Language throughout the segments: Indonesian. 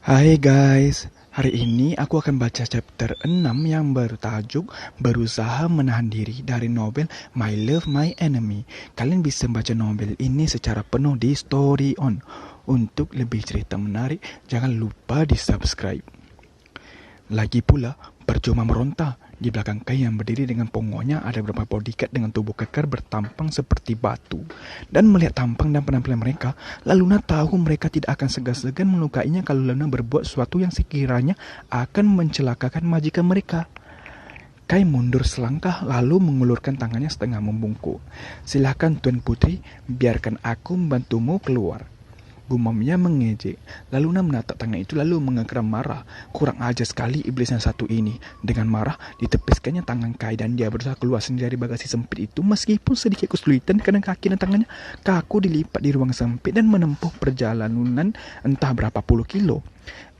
Hai guys, hari ini aku akan baca chapter 6 yang bertajuk Berusaha Menahan Diri dari novel My Love, My Enemy. Kalian bisa baca novel ini secara penuh di Story On. Untuk lebih cerita menarik, jangan lupa di subscribe. Lagi pula, percuma meronta. Di belakang Kai yang berdiri dengan pongonya ada beberapa bodyguard dengan tubuh kekar bertampang seperti batu. Dan melihat tampang dan penampilan mereka, Laluna tahu mereka tidak akan segan-segan melukainya kalau Laluna berbuat sesuatu yang sekiranya akan mencelakakan majikan mereka. Kai mundur selangkah lalu mengulurkan tangannya setengah membungkuk. Silakan Tuan Putri, biarkan aku membantumu keluar. Gumamnya mengejek. Laluna menatap tangan itu lalu mengeram marah. Kurang ajar sekali iblis yang satu ini. Dengan marah, ditepiskannya tangan Kai dan dia berusaha keluar sendiri dari bagasi sempit itu meskipun sedikit kesulitan karena kaki dan tangannya kaku dilipat di ruang sempit dan menempuh perjalanan entah berapa puluh kilo.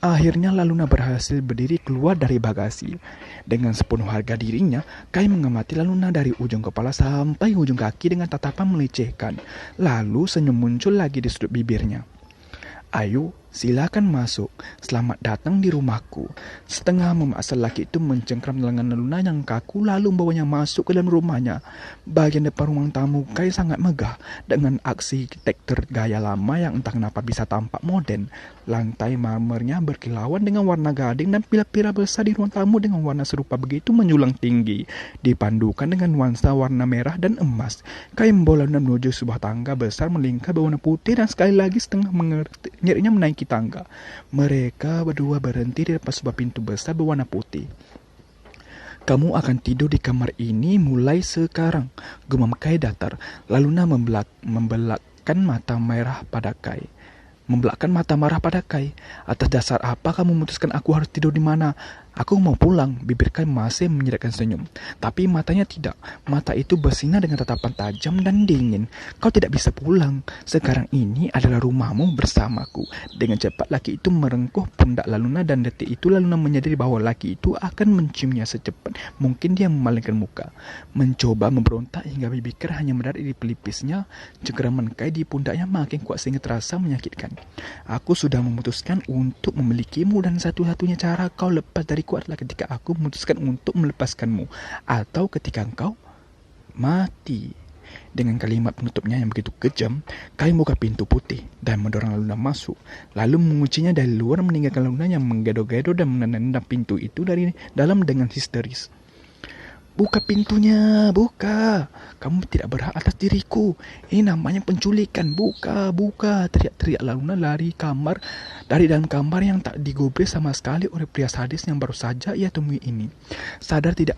Akhirnya Laluna berhasil berdiri keluar dari bagasi. Dengan sepenuh harga dirinya, Kai mengamati Laluna dari ujung kepala sampai ujung kaki dengan tatapan melecehkan. Lalu senyum muncul lagi di sudut bibirnya. Ayo, silakan masuk. Selamat datang di rumahku. Setengah memaksa laki itu mencengkram lengan Laluna yang kaku lalu membawanya masuk ke dalam rumahnya. Bagian depan ruang tamu Kai sangat megah dengan arsitektur gaya lama yang entah kenapa bisa tampak modern. Lantai marmernya berkilauan dengan warna gading dan pilar-pilar besar di ruang tamu dengan warna serupa begitu menjulang tinggi, dipandukan dengan nuansa warna merah dan emas. Kai membawa Laluna menuju sebuah tangga besar melingkar berwarna putih dan sekali lagi setengah menyerinya menaiki tangga. Mereka berdua berhenti di depan sebuah pintu besar berwarna putih. Kamu akan tidur di kamar ini mulai sekarang, gumam Kai datar. Laluna membelakkan mata merah pada Kai. Membelakkan mata marah pada Kai. Atas dasar apa kamu memutuskan aku harus tidur di mana? Aku mau pulang. Bibir Kai masih menyeretkan senyum. Tapi matanya tidak. Mata itu bersinar dengan tatapan tajam dan dingin. Kau tidak bisa pulang. Sekarang ini adalah rumahmu bersamaku. Dengan cepat laki itu merengkuh pundak Laluna dan detik itu Laluna menyadari bahwa laki itu akan menciumnya secepat mungkin dia memalingkan muka. Mencoba memberontak hingga bibir Kai hanya mendarat di pelipisnya. Cengkeraman Kai di pundaknya makin kuat sehingga terasa menyakitkan. Aku sudah memutuskan untuk memilikimu dan satu-satunya cara kau lepas dariku adalah ketika aku memutuskan untuk melepaskanmu atau ketika engkau mati. Dengan kalimat penutupnya yang begitu kejam, Kai membuka pintu putih dan mendorong Laluna masuk, lalu menguncinya dari luar meninggalkan Laluna yang menggedo-gedo dan menendang pintu itu dari dalam dengan histeris. Buka pintunya, buka. Kamu tidak berhak atas diriku. Ini namanya penculikan. Buka, buka. Teriak-teriak Laluna dari dalam kamar yang tak digubris sama sekali oleh pria sadis yang baru saja ia temui ini. Sadar tidak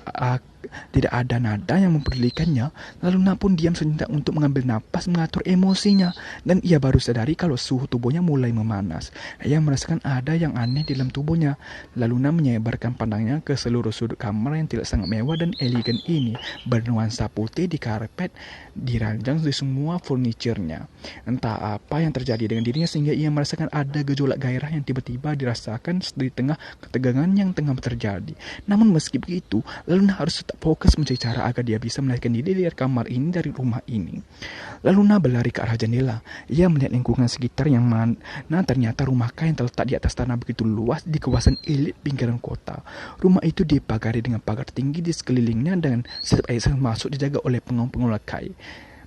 ada nada yang mempedulikannya, Laluna pun diam sejenak untuk mengambil napas mengatur emosinya. Dan ia baru sadari kalau suhu tubuhnya mulai memanas. Ia merasakan ada yang aneh di dalam tubuhnya. Laluna menyebarkan pandangnya ke seluruh sudut kamar yang tidak sangat mewah dan elegan ini, bernuansa putih di karpet, diranjang di semua furniturnya. Entah apa yang terjadi dengan dirinya sehingga ia merasakan ada gejolak gairah yang tiba-tiba dirasakan di tengah ketegangan yang tengah terjadi. Namun meski begitu, Laluna harus tetap fokus mencari cara agar dia bisa melarikan diri dari kamar ini, dari rumah ini. Laluna berlari ke arah jendela. Ia melihat lingkungan sekitar yang mana ternyata rumah Kai yang terletak di atas tanah begitu luas di kawasan elit pinggiran kota. Rumah itu dipagari dengan pagar tinggi di sekelilingnya dan setiap air masuk dijaga oleh pengelola Kai.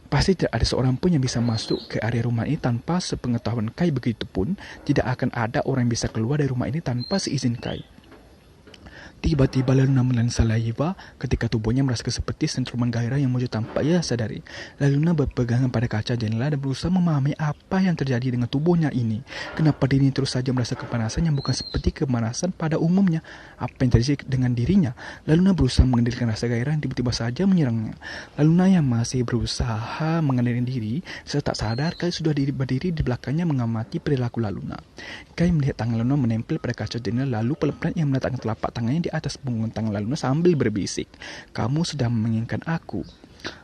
Pasti tidak ada seorang pun yang bisa masuk ke area rumah ini tanpa sepengetahuan Kai. Begitupun tidak akan ada orang yang bisa keluar dari rumah ini tanpa seizin Kai. Tiba-tiba Laluna menelan saliva ketika tubuhnya merasakan seperti sentruman gairah yang muncul tanpa ia sadari. Laluna berpegangan pada kaca jendela dan berusaha memahami apa yang terjadi dengan tubuhnya ini. Kenapa dirinya terus saja merasa kepanasan yang bukan seperti kepanasan pada umumnya? Apa yang terjadi dengan dirinya? Laluna berusaha mengendalikan rasa gairah yang tiba-tiba saja menyerangnya. Laluna yang masih berusaha mengendalikan diri, serta sadar Kai sudah berdiri di belakangnya mengamati perilaku Laluna. Kai melihat tangan Laluna menempel pada kaca jendela lalu pelan-pelan ia meletakkan telapak tangannya di atas punggung tangan Laluna sambil berbisik, "Kamu sudah menginginkan aku."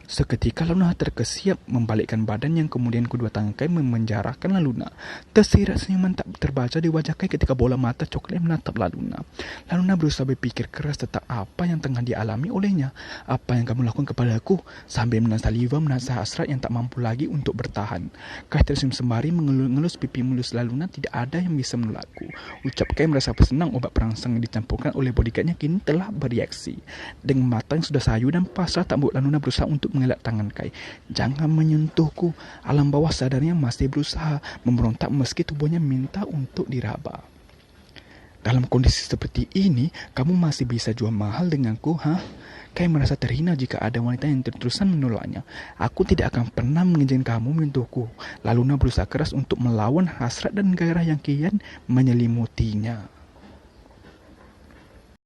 Seketika Luna terkesiap membalikkan badan yang kemudian kedua tangan Kai memenjarakan Luna. Tersirat senyuman tak terbaca di wajah Kai ketika bola mata coklat menatap Luna. Luna berusaha berpikir keras tentang apa yang tengah dialami olehnya. Apa yang kamu lakukan kepadaku? Sambil menahan saliva menasah hasrat yang tak mampu lagi untuk bertahan. Kai tersenyum sembari mengelus pipi mulus Luna. Tidak ada yang bisa menolakku. Ucap Kai merasa senang obat perangsang yang dicampurkan oleh bodyguardnya kini telah bereaksi. Dengan mata yang sudah sayu dan pasrah tak membuat Luna berusaha untuk mengelak tangan Kai. Jangan menyentuhku. Alam bawah sadarnya masih berusaha memberontak meski tubuhnya minta untuk diraba. Dalam kondisi seperti ini, kamu masih bisa jual mahal denganku, ha? Kai merasa terhina jika ada wanita yang terus-terusan menolaknya. Aku tidak akan pernah mengizinkan kamu menyentuhku. Lalu Luna berusaha keras untuk melawan hasrat dan gairah yang kian menyelimutinya.